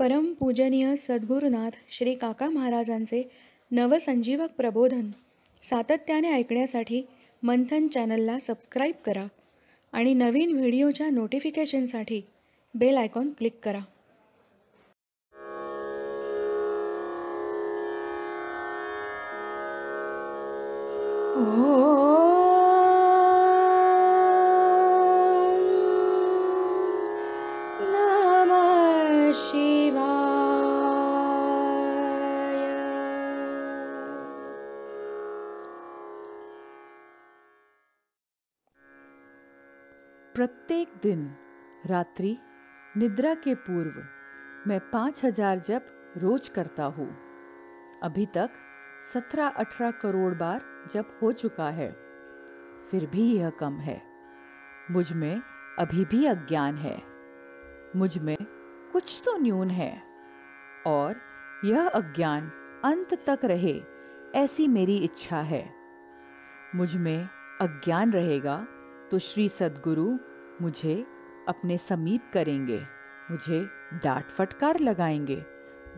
परम पूजनीय सद्गुरुनाथ श्री काका महाराजांचे नवसंजीवक प्रबोधन सातत्याने ऐकण्यासाठी मंथन चॅनलला सबस्क्राईब करा आणि नवीन व्हिडिओच्या नोटिफिकेशनसाठी बेल आयकॉन क्लिक करा. नमः शिवाय. प्रत्येक दिन रात्रि निद्रा के पूर्व मैं 5000 जप रोज करता हूँ. अभी तक 17-18 करोड़ बार जप हो चुका है. फिर भी यह कम है. मुझ में अभी भी अज्ञान है. मुझ में कुछ तो न्यून है और यह अज्ञान अंत तक रहे ऐसी मेरी इच्छा है. मुझ में अज्ञान रहेगा तो श्री सद्गुरु मुझे अपने समीप करेंगे, मुझे डांट फटकार लगाएंगे,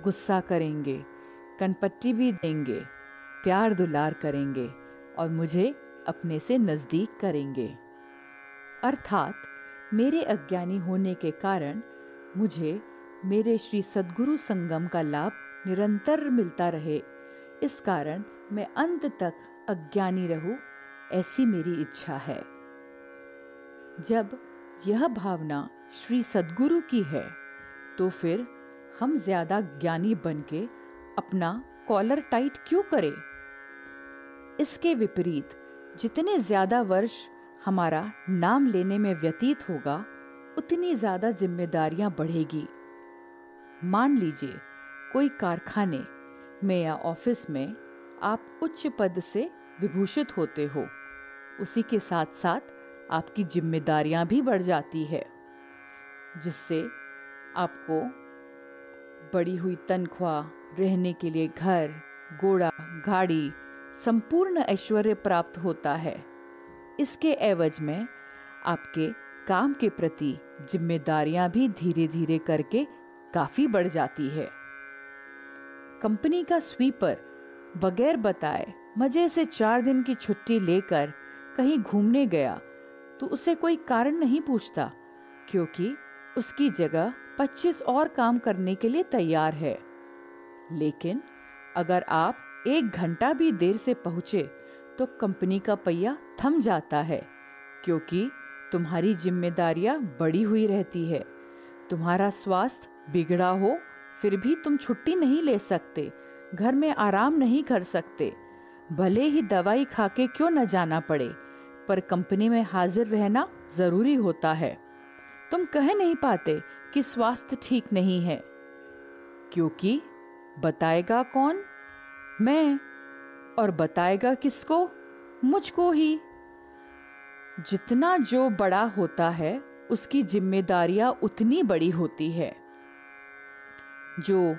गुस्सा करेंगे, कनपट्टी भी देंगे, प्यार दुलार करेंगे और मुझे अपने से नज़दीक करेंगे. अर्थात मेरे अज्ञानी होने के कारण मुझे मेरे श्री सद्गुरु संगम का लाभ निरंतर मिलता रहे. इस कारण मैं अंत तक अज्ञानी रहूं ऐसी मेरी इच्छा है. जब यह भावना श्री सद्गुरु की है तो फिर हम ज्यादा ज्ञानी बनके अपना कॉलर टाइट क्यों करें? इसके विपरीत जितने ज्यादा वर्ष हमारा नाम लेने में व्यतीत होगा उतनी ज्यादा जिम्मेदारियां बढ़ेगी. मान लीजिए कोई कारखाने में या ऑफिस में आप उच्च पद से विभूषित होते हो. उसी के साथ साथ आपकी जिम्मेदारियां भी बढ़ जाती है, जिससे आपको बढ़ी हुई तनख्वाह, रहने के लिए घर, घोड़ा, गाड़ी, संपूर्ण ऐश्वर्य प्राप्त होता है. इसके एवज में आपके काम के प्रति जिम्मेदारियां भी धीरे धीरे करके काफी बढ़ जाती है. कंपनी का स्वीपर बगैर बताए मजे से 4 दिन की छुट्टी लेकर कहीं घूमने गया तो उसे कोई कारण नहीं पूछता, क्योंकि उसकी जगह 25 और काम करने के लिए तैयार है. लेकिन अगर आप 1 घंटा भी देर से पहुंचे तो कंपनी का पहिया थम जाता है, क्योंकि तुम्हारी जिम्मेदारियां बढ़ी हुई रहती है. तुम्हारा स्वास्थ्य बिगड़ा हो फिर भी तुम छुट्टी नहीं ले सकते, घर में आराम नहीं कर सकते. भले ही दवाई खाके क्यों न जाना पड़े, पर कंपनी में हाजिर रहना जरूरी होता है. तुम कह नहीं पाते कि स्वास्थ्य ठीक नहीं है, क्योंकि बताएगा कौन? मैं. और बताएगा किसको? मुझको ही. जितना जो बड़ा होता है उसकी जिम्मेदारियां उतनी बड़ी होती है. जो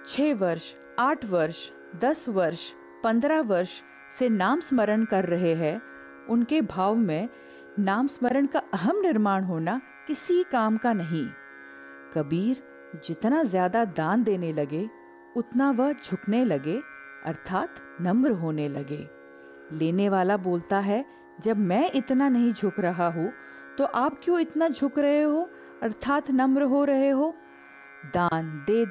6 वर्ष, 8 वर्ष, 10 वर्ष, 15 वर्ष से नाम स्मरण कर रहे हैं, उनके भाव में नाम स्मरण का अहम निर्माण होना किसी काम का नहीं. कबीर जितना ज्यादा दान देने लगे उतना वह झुकने लगे, अर्थात नम्र होने लगे. लेने वाला बोलता है, जब मैं इतना नहीं झुक रहा हूँ तो आप क्यों इतना झुक रहे हो, अर्थात नम्र हो रहे हो? दान दे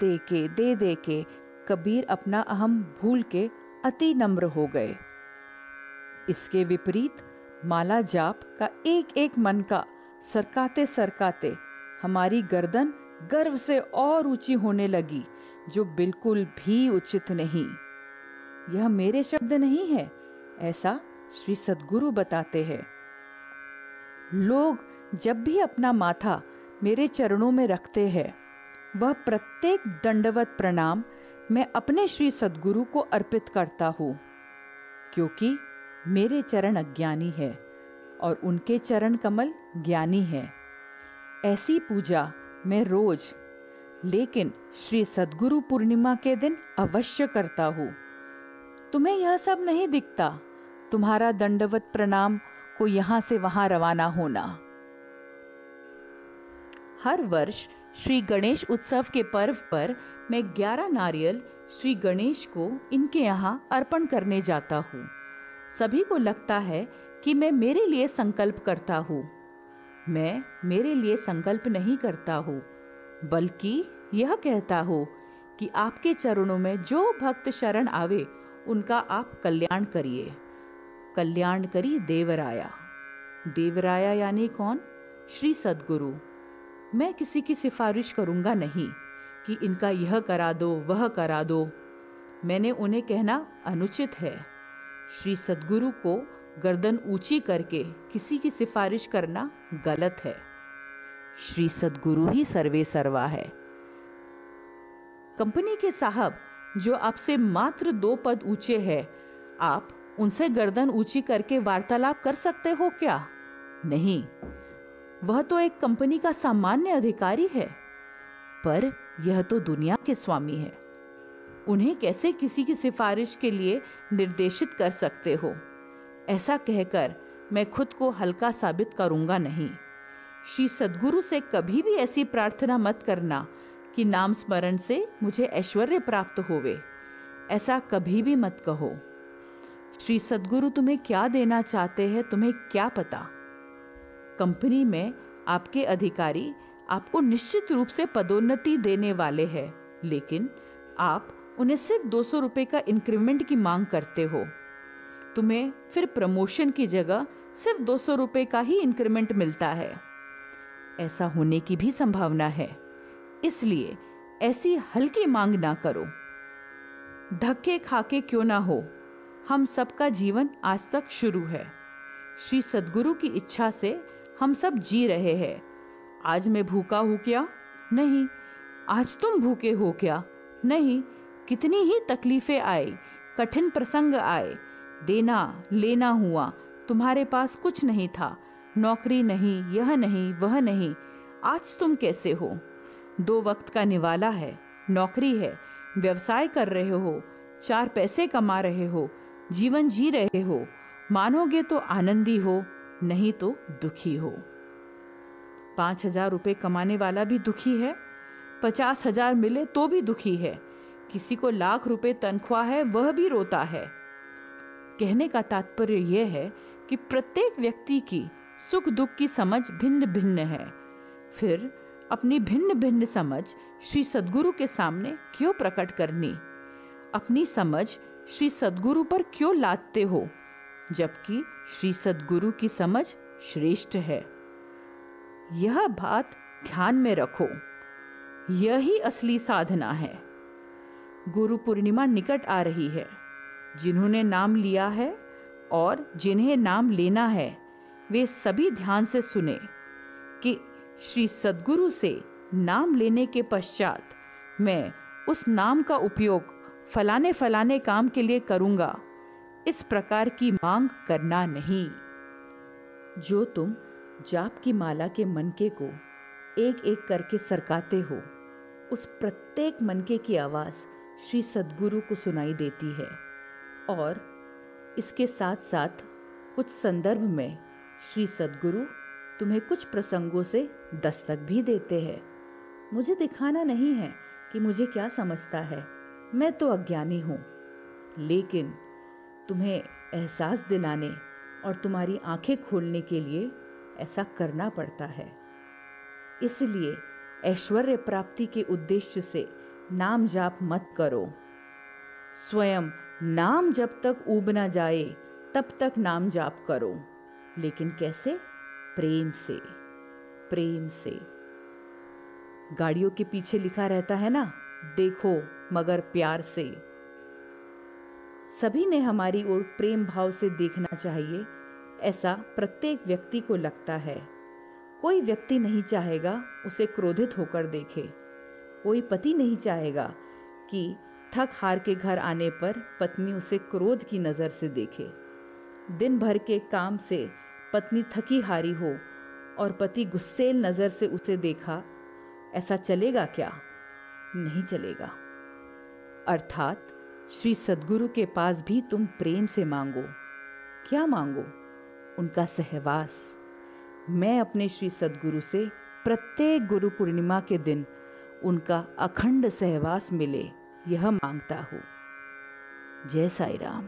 दे के कबीर अपना अहम भूल के अति नम्र हो गए. इसके विपरीत माला जाप का एक एक मन का सरकाते सरकाते हमारी गर्दन गर्व से और ऊंची होने लगी, जो बिल्कुल भी उचित नहीं. यह मेरे शब्द नहीं है, ऐसा श्री सद्गुरु बताते हैं. लोग जब भी अपना माथा मेरे चरणों में रखते हैं, वह प्रत्येक दंडवत प्रणाम मैं अपने श्री सद्गुरु को अर्पित करता हूँ, क्योंकि मेरे चरण अज्ञानी है और उनके चरण कमल ज्ञानी है. ऐसी पूजा मैं रोज, लेकिन श्री सद्गुरु पूर्णिमा के दिन अवश्य करता हूँ. तुम्हें यह सब नहीं दिखता, तुम्हारा दंडवत प्रणाम को यहाँ से वहाँ रवाना होना. हर वर्ष श्री गणेश उत्सव के पर्व पर मैं 11 नारियल श्री गणेश को इनके यहाँ अर्पण करने जाता हूँ। सभी को लगता है कि मैं मेरे लिए संकल्प करता हूँ। मैं मेरे लिए संकल्प नहीं करता हूँ, बल्कि यह कहता हूँ कि आपके चरणों में जो भक्त शरण आवे उनका आप कल्याण करिए। कल्याण करी देवराया। देवराया यानी कौन? श्री सद्गुरु। मैं किसी की सिफारिश करूंगा नहीं कि इनका यह करा दो, वह करा दो। मैंने उन्हें कहना अनुचित है। श्री सद्गुरु को गर्दन ऊंची करके किसी की सिफारिश करना गलत है। श्री सद्गुरु ही सर्वे सर्वा है। कंपनी के साहब जो आपसे मात्र 2 पद ऊंचे हैं, आप उनसे गर्दन ऊंची करके वार्तालाप कर सकते हो क्या? नहीं, वह तो एक कंपनी का सामान्य अधिकारी है, पर यह तो दुनिया के स्वामी है। उन्हें कैसे किसी की सिफारिश के लिए निर्देशित कर सकते हो? ऐसा कहकर मैं खुद को हल्का साबित करूंगा नहीं। श्री सद्गुरु से कभी भी ऐसी प्रार्थना मत करना कि नाम स्मरण से मुझे ऐश्वर्य प्राप्त होवे। ऐसा कभी भी मत कहो। श्री सद्गुरु तुम्हें क्या देना चाहते हैं, तुम्हें क्या पता। कंपनी में आपके अधिकारी आपको निश्चित रूप से पदोन्नति देने वाले हैं, लेकिन आप उन्हें सिर्फ 200 रुपए का इंक्रीमेंट की मांग करते हो। तुम्हें फिर प्रमोशन की जगह सिर्फ 200 रुपए का ही इंक्रीमेंट मिलता है। ऐसा होने की भी संभावना है, इसलिए ऐसी हल्की मांग ना करो। धक्के खाके क्यों ना हो, हम सबका जीवन आज तक शुरू है। श्री सद्गुरु की इच्छा से हम सब जी रहे हैं। आज मैं भूखा हूं क्या? नहीं। आज तुम भूखे हो क्या? नहीं। कितनी ही तकलीफें आई, कठिन प्रसंग आए, देना लेना हुआ, तुम्हारे पास कुछ नहीं था, नौकरी नहीं, यह नहीं, वह नहीं। आज तुम कैसे हो? 2 वक्त का निवाला है, नौकरी है, व्यवसाय कर रहे हो, 4 पैसे कमा रहे हो, जीवन जी रहे हो। मानोगे तो आनंदी हो, नहीं तो दुखी हो। 5,000 रुपए कमाने वाला भी दुखी है, 50,000 मिले तो भी दुखी है, किसी को लाख रुपए तनख्वाह है वह भी रोता है। कहने का तात्पर्य यह है कि प्रत्येक व्यक्ति की सुख दुख की समझ भिन्न भिन्न है। फिर अपनी भिन्न भिन्न समझ श्री सद्गुरु के सामने क्यों प्रकट करनी? अपनी समझ श्री सद्गुरु पर क्यों लादते हो, जबकि श्री सद्गुरु की समझ श्रेष्ठ है? यह बात ध्यान में रखो। यही असली साधना है। गुरु पूर्णिमा निकट आ रही है। जिन्होंने नाम लिया है और जिन्हें नाम लेना है, वे सभी ध्यान से सुने कि श्री सद्गुरु से नाम लेने के पश्चात मैं उस नाम का उपयोग फलाने फलाने काम के लिए करूंगा, इस प्रकार की मांग करना नहीं। जो तुम जाप की माला के मनके को एक एक करके सरकाते हो, उस प्रत्येक मनके की आवाज़ श्री सद्गुरु को सुनाई देती है। और इसके साथ साथ कुछ संदर्भ में श्री सद्गुरु तुम्हें कुछ प्रसंगों से दस्तक भी देते हैं। मुझे दिखाना नहीं है कि मुझे क्या समझता है, मैं तो अज्ञानी हूँ, लेकिन तुम्हें एहसास दिलाने और तुम्हारी आंखें खोलने के लिए ऐसा करना पड़ता है। इसलिए ऐश्वर्य प्राप्ति के उद्देश्य से नाम जाप मत करो। स्वयं नाम जब तक ऊब ना जाए तब तक नाम जाप करो, लेकिन कैसे? प्रेम से। प्रेम से। गाड़ियों के पीछे लिखा रहता है ना, देखो मगर प्यार से। सभी ने हमारी ओर प्रेम भाव से देखना चाहिए, ऐसा प्रत्येक व्यक्ति को लगता है। कोई व्यक्ति नहीं चाहेगा उसे क्रोधित होकर देखे। कोई पति नहीं चाहेगा कि थक हार के घर आने पर पत्नी उसे क्रोध की नज़र से देखे। दिन भर के काम से पत्नी थकी हारी हो और पति गुस्सेल नज़र से उसे देखा, ऐसा चलेगा क्या? नहीं चलेगा। अर्थात श्री सद्गुरु के पास भी तुम प्रेम से मांगो। क्या मांगो? उनका सहवास। मैं अपने श्री सद्गुरु से प्रत्येक गुरु पूर्णिमा के दिन उनका अखंड सहवास मिले, यह मांगता हूँ। जय साई राम।